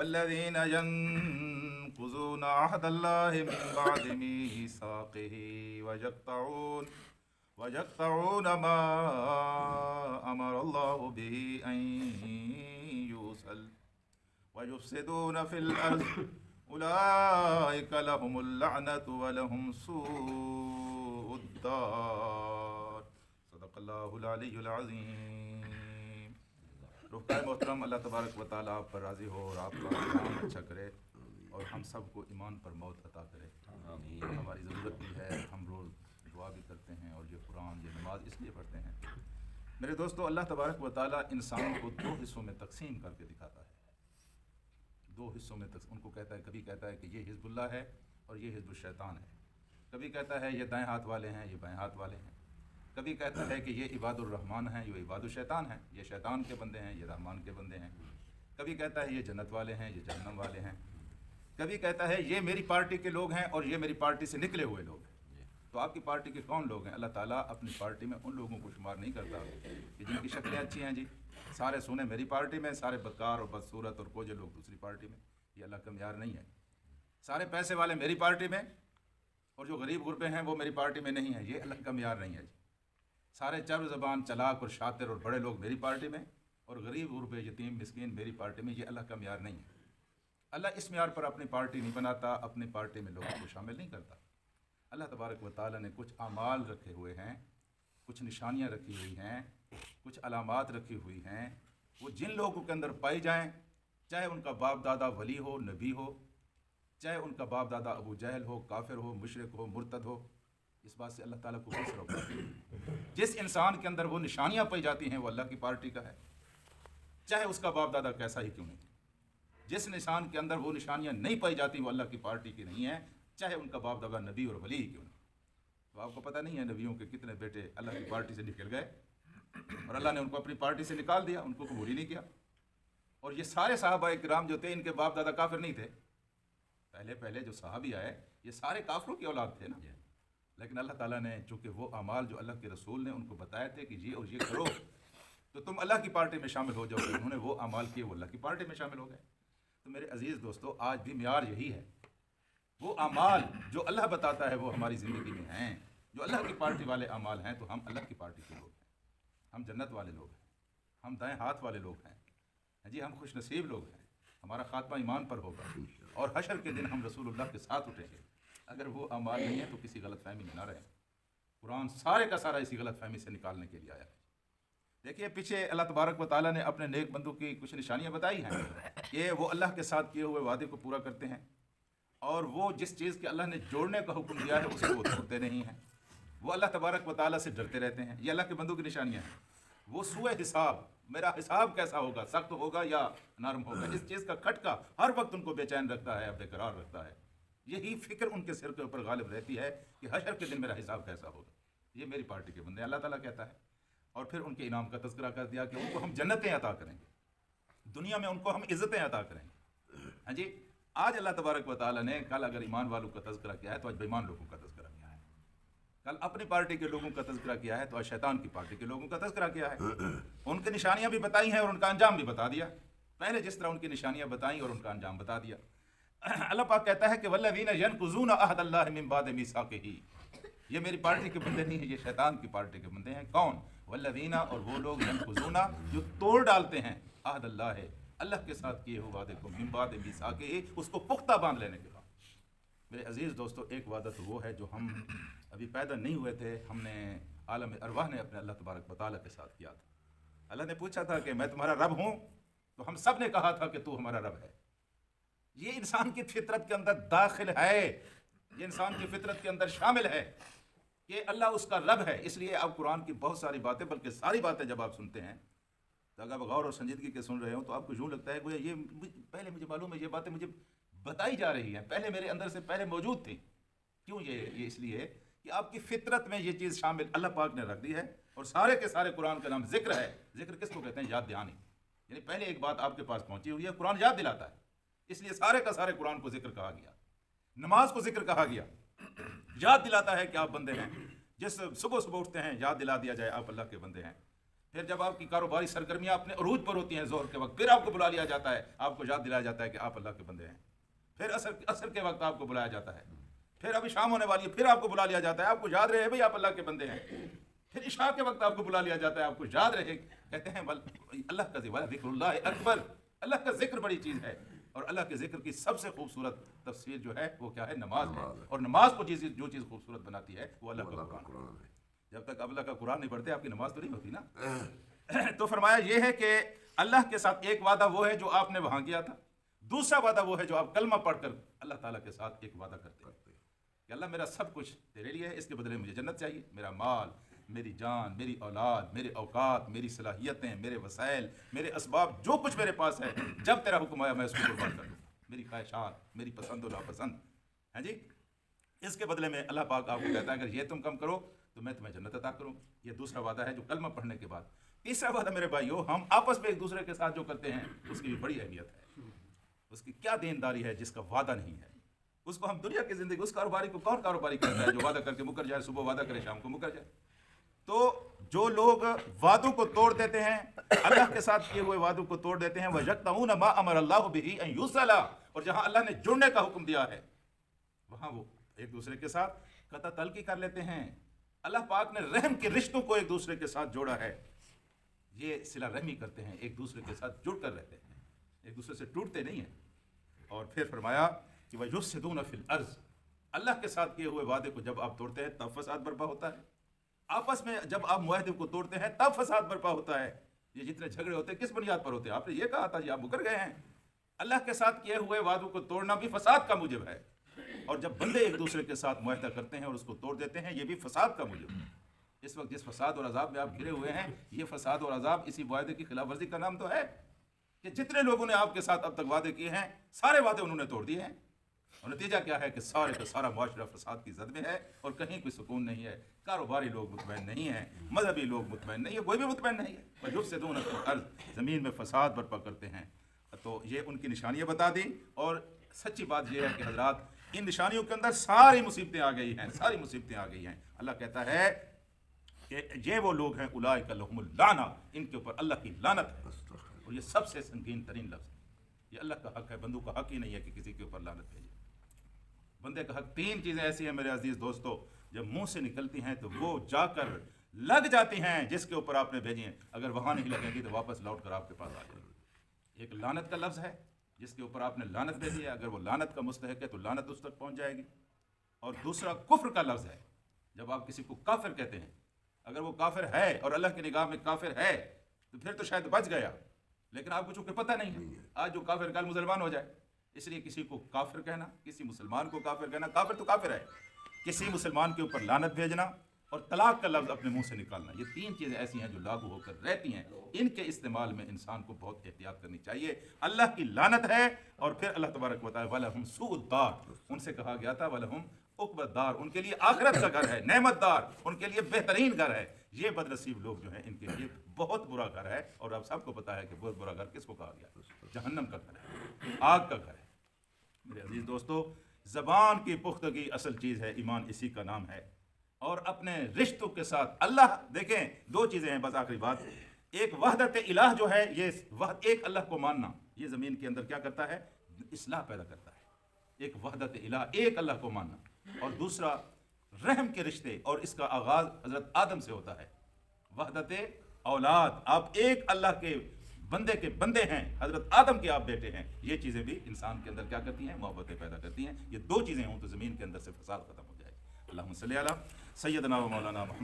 والذین ينقضون عہد اللہ من بعد میثاقہ ویقطعون ما امر اللہ به ان یوصل ویفسدون فی الارض اولئک لهم اللعنۃ ولهم سوء الدار۔ صدق اللہ العلی العظیم۔ رفقائے محترم، اللہ تبارک و تعالیٰ آپ پر راضی ہو اور آپ کا ایمان اچھا کرے اور ہم سب کو ایمان پر موت عطا کرے۔ ہماری ضرورت بھی ہے، ہم روز دعا بھی کرتے ہیں اور یہ قرآن یہ نماز اس لیے پڑھتے ہیں۔ میرے دوستو، اللہ تبارک و تعالیٰ انسانوں کو دو حصوں میں تقسیم کر کے دکھاتا ہے، دو حصوں میں ان کو کہتا ہے، کبھی کہتا ہے کہ یہ حزب اللہ ہے اور یہ حزب الشیطان ہے، کبھی کہتا ہے یہ دائیں ہاتھ والے ہیں یہ بائیں ہاتھ والے ہیں، کبھی کہتا ہے کہ یہ عباد الرحمن ہیں یہ عباد الشیطان ہیں، یہ شیطان کے بندے ہیں یہ رحمان کے بندے ہیں، کبھی کہتا ہے یہ جنت والے ہیں یہ جہنم والے ہیں، کبھی کہتا ہے یہ میری پارٹی کے لوگ ہیں اور یہ میری پارٹی سے نکلے ہوئے لوگ ہیں۔ تو آپ کی پارٹی کے کون لوگ ہیں؟ اللہ تعالیٰ اپنی پارٹی میں ان لوگوں کو شمار نہیں کرتا کہ جن کی شکلیں اچھی ہیں، جی سارے سونے میری پارٹی میں، سارے بدکار اور بدصورت اور کوجے لوگ دوسری پارٹی میں۔ یہ اللہ کا معیار نہیں ہے۔ سارے پیسے والے میری پارٹی میں اور جو غریب غربے ہیں وہ میری پارٹی میں نہیں ہیں، یہ اللہ کا معیار نہیں ہے جی۔ سارے چرب زبان چلاک اور شاطر اور بڑے لوگ میری پارٹی میں اور غریب غربے یتیم مسکین میری پارٹی میں، یہ اللہ کا معیار نہیں ہے۔ اللہ اس معیار پر اپنی پارٹی نہیں بناتا، اپنی پارٹی میں لوگوں کو شامل نہیں کرتا۔ اللہ تبارک و تعالیٰ نے کچھ اعمال رکھے ہوئے ہیں، کچھ نشانیاں رکھی ہوئی ہیں، کچھ علامات رکھی ہوئی ہیں، وہ جن لوگوں کے اندر پائی جائیں، چاہے ان کا باپ دادا ولی ہو نبی ہو، چاہے ان کا باپ دادا ابو جہل ہو کافر ہو مشرک ہو مرتد ہو، اس بات سے اللہ تعالیٰ کو خوش رکھتا ہے۔ جس انسان کے اندر وہ نشانیاں پائی جاتی ہیں وہ اللہ کی پارٹی کا ہے، چاہے اس کا باپ دادا کیسا ہی کیوں نہیں۔ جس انسان کے اندر وہ نشانیاں نہیں پائی جاتی وہ اللہ کی پارٹی کی نہیں ہے، چاہے ان کا باپ دادا نبی اور ولی ہی کیوں نہیں۔ تو آپ کو پتہ نہیں ہے نبیوں کے کتنے بیٹے اللہ کی پارٹی سے نکل گئے اور اللہ نے ان کو اپنی پارٹی سے نکال دیا، ان کو قبول ہی نہیں کیا۔ اور یہ سارے صحابہ کرام جو تھے ان کے باپ دادا کافر نہیں تھے، پہلے جو صحابی آئے یہ سارے کافروں کی اولاد تھے نا، لیکن اللہ تعالیٰ نے چونکہ وہ اعمال جو اللہ کے رسول نے ان کو بتائے تھے کہ یہ اور یہ کرو تو تم اللہ کی پارٹی میں شامل ہو جاؤ گے، انہوں نے وہ اعمال کیے وہ اللہ کی پارٹی میں شامل ہو گئے۔ تو میرے عزیز دوستو، آج بھی معیار یہی ہے، وہ اعمال جو اللہ بتاتا ہے وہ ہماری زندگی میں ہیں، جو اللہ کی پارٹی والے اعمال ہیں تو ہم اللہ کی پارٹی کے لوگ ہیں، ہم جنت والے لوگ ہیں، ہم دائیں ہاتھ والے لوگ ہیں جی، ہم خوش نصیب لوگ ہیں، ہمارا خاتمہ ایمان پر ہوگا اور حشر کے دن ہم رسول اللہ کے ساتھ اٹھیں گے۔ اگر وہ اعمال نہیں ہیں تو کسی غلط فہمی میں نہ رہیں۔ قرآن سارے کا سارا اسی غلط فہمی سے نکالنے کے لیے آیا ہے۔ دیکھیے پیچھے اللہ تبارک و تعالیٰ نے اپنے نیک بندوں کی کچھ نشانیاں بتائی ہیں کہ وہ اللہ کے ساتھ کیے ہوئے وعدے کو پورا کرتے ہیں اور وہ جس چیز کے اللہ نے جوڑنے کا حکم دیا ہے اس کو وہ توڑتے نہیں ہیں، وہ اللہ تبارک و تعالیٰ سے ڈرتے رہتے ہیں۔ یہ اللہ کے بندوں کی نشانیاں ہیں۔ وہ سوء حساب، میرا حساب کیسا ہوگا، سخت ہوگا یا نرم ہوگا، اس چیز کا کھٹکا ہر وقت ان کو بے چین رکھتا ہے، بے قرار رکھتا ہے۔ یہی فکر ان کے سر کے اوپر غالب رہتی ہے کہ حشر کے دن میرا حساب کیسا ہوگا۔ یہ میری پارٹی کے بندے اللہ تعالیٰ کہتا ہے۔ اور پھر ان کے انعام کا تذکرہ کر دیا کہ ان کو ہم جنتیں عطا کریں گے، دنیا میں ان کو ہم عزتیں عطا کریں گے۔ ہاں جی، آج اللہ تبارک و تعالیٰ نے کل اگر ایمان والوں کا تذکرہ کیا ہے تو آج بے ایمان لوگوں کا تذکرہ کیا ہے، کل اپنی پارٹی کے لوگوں کا تذکرہ کیا ہے تو آج شیطان کی پارٹی کے لوگوں کا تذکرہ کیا ہے۔ ان کی نشانیاں بھی بتائی ہیں اور ان کا انجام بھی بتا دیا، پہلے جس طرح ان کی نشانیاں بتائیں اور ان کا انجام بتا دیا۔ اللہ پاک کہتا ہے کہ والذین ینقضون عہد اللہ من بعد میثاقہ، یہ میری پارٹی کے بندے نہیں ہیں، یہ شیطان کی پارٹی کے بندے ہیں۔ کون؟ والذین، اور وہ لوگ ینقضون جو توڑ ڈالتے ہیں عہد اللہ ہے، اللہ کے ساتھ کیے ہوئے وعدے کو، من بعد میثاقہ، اس کو پختہ باندھ لینے کے بعد۔ میرے عزیز دوستو، ایک وعدہ تو وہ ہے جو ہم ابھی پیدا نہیں ہوئے تھے، ہم نے عالم ارواح نے اپنے اللہ تبارک و تعالیٰ کے ساتھ کیا تھا۔ اللہ نے پوچھا تھا کہ میں تمہارا رب ہوں، تو ہم سب نے کہا تھا کہ تو ہمارا رب ہے۔ یہ انسان کی فطرت کے اندر داخل ہے، یہ انسان کی فطرت کے اندر شامل ہے کہ اللہ اس کا رب ہے۔ اس لیے آپ قرآن کی بہت ساری باتیں، بلکہ ساری باتیں جب آپ سنتے ہیں تو اگر آپ غور اور سنجیدگی کے سن رہے ہوں تو آپ کو یوں لگتا ہے کہ یہ پہلے مجھے معلوم ہے، یہ باتیں مجھے بتائی جا رہی ہیں، پہلے میرے اندر سے پہلے موجود تھی۔ کیوں؟ یہ اس لیے کہ آپ کی فطرت میں یہ چیز شامل اللہ پاک نے رکھ دی ہے، اور سارے کے سارے قرآن کا نام ذکر ہے۔ ذکر کس کو کہتے ہیں؟ یاد دہانی، یعنی پہلے ایک بات آپ کے پاس پہنچی ہوئی ہے، قرآن یاد دلاتا ہے، اس لیے سارے کا سارے قرآن کو ذکر کہا گیا، نماز کو ذکر کہا گیا، یاد دلاتا ہے کہ آپ بندے ہیں۔ جس صبح اٹھتے ہیں یاد دلا دیا جائے آپ اللہ کے بندے ہیں، پھر جب آپ کی کاروباری سرگرمیاں اپنے عروج پر ہوتی ہیں ظہر کے وقت، پھر آپ کو بلا لیا جاتا ہے، آپ کو یاد دلایا جاتا ہے کہ آپ اللہ کے بندے ہیں. پھر عصر کے وقت آپ کو بلایا جاتا ہے. پھر ابھی شام ہونے والی ہے، پھر آپ کو بلا لیا جاتا ہے، آپ کو یاد رہے بھائی آپ اللہ کے بندے ہیں. پھر عشاء کے وقت آپ کو بلا لیا جاتا ہے، آپ کو یاد رہے. کہتے ہیں اللہ کا ذکر اللہ اکبر، اللہ کا ذکر بڑی چیز ہے. اور اللہ کے ذکر کی سب سے خوبصورت تفسیر جو ہے وہ کیا ہے؟ نماز ہے. اور نماز کو جو چیز خوبصورت بناتی ہے وہ اللہ کا قرآن ہے. جب تک آپ اللہ کا قرآن نہیں پڑھتے آپ کی نماز تو نہیں ہوتی نا. تو فرمایا یہ ہے کہ اللہ کے ساتھ ایک وعدہ وہ ہے جو آپ نے وہاں کیا تھا، دوسرا وعدہ وہ ہے جو آپ کلمہ پڑھ کر اللہ تعالیٰ کے ساتھ ایک وعدہ کرتے ہیں کہ اللہ میرا سب کچھ تیرے لیے ہے، اس کے بدلے مجھے جنت چاہیے. میرا مال، میری جان، میری اولاد، میرے اوقات، میری صلاحیتیں، میرے وسائل، میرے اسباب، جو کچھ میرے پاس ہے، جب تیرا حکم آیا میں اس کو قربان کر دوں. میری خواہشات، میری پسند و ناپسند، ہاں جی، اس کے بدلے میں اللہ پاک آپ کو کہتا ہے اگر یہ تم کم کرو تو میں تمہیں جنت عطا کروں. یہ دوسرا وعدہ ہے جو کلمہ پڑھنے کے بعد. تیسرا وعدہ میرے بھائیو، ہم آپس میں ایک دوسرے کے ساتھ جو کرتے ہیں اس کی بھی بڑی اہمیت ہے. اس کی کیا دینداری ہے جس کا وعدہ نہیں ہے. اس کو ہم دنیا کی زندگی، اس کاروباری کو کون کاروباری کرتا ہے جو وعدہ کر کے مکر جائے، صبح وعدہ کرے شام کو مکر جائے. تو جو لوگ وعدوں کو توڑ دیتے ہیں، اللہ کے ساتھ کیے ہوئے وعدوں کو توڑ دیتے ہیں، وَيَقْطَعُونَ مَا أَمَرَ اللَّهُ بِهِ أَن يُوصَلَ، اور جہاں اللہ نے جڑنے کا حکم دیا ہے وہاں وہ ایک دوسرے کے ساتھ قطع تلقی کر لیتے ہیں. اللہ پاک نے رحم کے رشتوں کو ایک دوسرے کے ساتھ جوڑا ہے. یہ صلہ رحمی کرتے ہیں، ایک دوسرے کے ساتھ جڑ کر رہتے ہیں، ایک دوسرے سے ٹوٹتے نہیں ہیں. اور پھر فرمایا کہ وَيُفْسِدُونَ فِي الْأَرْضِ، اللہ کے ساتھ کیے ہوئے وعدے کو جب آپ توڑتے ہیں تب فساد برپا ہوتا ہے. آپس میں جب آپ معاہدے کو توڑتے ہیں تب فساد برپا ہوتا ہے. یہ جتنے جھگڑے ہوتے ہیں کس بنیاد پر ہوتے ہیں؟ آپ نے یہ کہا تھا جی آپ مکر گئے ہیں. اللہ کے ساتھ کیے ہوئے وعدوں کو توڑنا بھی فساد کا موجب ہے. اور جب بندے ایک دوسرے کے ساتھ معاہدہ کرتے ہیں اور اس کو توڑ دیتے ہیں یہ بھی فساد کا موجب ہے. اس وقت جس فساد اور عذاب میں آپ گھرے ہوئے ہیں یہ فساد اور عذاب اسی معاہدے کی خلاف ورزی کا نام تو ہے کہ جتنے لوگوں نے آپ کے ساتھ اب تک وعدے کیے ہیں سارے وعدے انہوں نے توڑ دیے ہیں. اور نتیجہ کیا ہے کہ سارے کا سارا معاشرہ فساد کی زد میں ہے اور کہیں کوئی سکون نہیں ہے. کاروباری لوگ مطمئن نہیں ہیں، مذہبی لوگ مطمئن نہیں ہے، کوئی بھی مطمئن نہیں ہے. وَيُفْسِدُونَ فِي الْأَرْضِ، زمین میں فساد برپا کرتے ہیں. تو یہ ان کی نشانیاں بتا دی. اور سچی بات یہ ہے کہ حضرات ان نشانیوں کے اندر ساری مصیبتیں آ گئی ہیں، ساری مصیبتیں آ گئی ہیں. اللہ کہتا ہے کہ یہ وہ لوگ ہیں اولئک لہم اللعنہ، ان کے اوپر اللہ کی لعنت ہے. اور یہ سب سے سنگین ترین لفظ ہے. یہ اللہ کا حق ہے، بندوں کا حق ہی نہیں ہے کہ کسی کے اوپر لعنت بھیجے. بندے کا حق تین چیزیں ایسی ہیں میرے عزیز دوستو جب منہ سے نکلتی ہیں تو وہ جا کر لگ جاتی ہیں جس کے اوپر آپ نے بھیجی ہیں. اگر وہاں نہیں لگیں گی تو واپس لوٹ کر آپ کے پاس آ جائیں گی. ایک لعنت کا لفظ ہے جس کے اوپر آپ نے لعنت بھیجی ہے، اگر وہ لعنت کا مستحق ہے تو لعنت اس تک پہنچ جائے گی. اور دوسرا کفر کا لفظ ہے، جب آپ کسی کو کافر کہتے ہیں، اگر وہ کافر ہے اور اللہ کی نگاہ میں کافر ہے تو پھر تو شاید بچ گیا، لیکن آپ کو چونکہ پتہ نہیں ہے. آج جو کافر کل مسلمان ہو جائے، اس لیے کسی کو کافر کہنا، کسی مسلمان کو کافر کہنا، کافر تو کافر ہے. کسی مسلمان کے اوپر لعنت بھیجنا اور طلاق کا لفظ اپنے منہ سے نکالنا، یہ تین چیزیں ایسی ہیں جو لاگو ہو کر رہتی ہیں. ان کے استعمال میں انسان کو بہت احتیاط کرنی چاہیے. اللہ کی لعنت ہے. اور پھر اللہ تبارک و تعالیٰ وَلَهُمْ سُوءُ الدَّارِ، ان سے کہا گیا تھا وَلَهُمْ عُقْبَى الدَّارِ، ان کے لیے آخرت کا گھر ہے، نعمت دار، ان کے لیے بہترین گھر ہے. یہ بدنصیب لوگ جو ہیں ان کے لیے بہت برا گھر ہے. اور آپ سب کو پتا ہے کہ بہت برا گھر کس کو کہا گیا؟ جہنم کا گھر ہے، آگ کا گھر ہے. میرے عزیز دوستو زبان کی پختگی اصل چیز ہے، ایمان اسی کا نام ہے. اور اپنے رشتوں کے ساتھ اللہ، دیکھیں دو چیزیں ہیں بس آخری بات. ایک وحدت الہ جو ہے، یہ ایک اللہ کو ماننا، یہ زمین کے اندر کیا کرتا ہے؟ اصلاح پیدا کرتا ہے. ایک وحدت الہ، ایک اللہ کو ماننا. اور دوسرا رحم کے رشتے، اور اس کا آغاز حضرت آدم سے ہوتا ہے. وحدت اولاد، آپ ایک اللہ کے بندے ہیں، حضرت آدم کے آپ بیٹے ہیں. یہ چیزیں بھی انسان کے اندر کیا کرتی ہیں؟ محبتیں پیدا کرتی ہیں. یہ دو چیزیں ہوں تو زمین کے اندر سے فساد ختم ہو جائے. اللہم صلی علی سیدنا و مولانا محمد.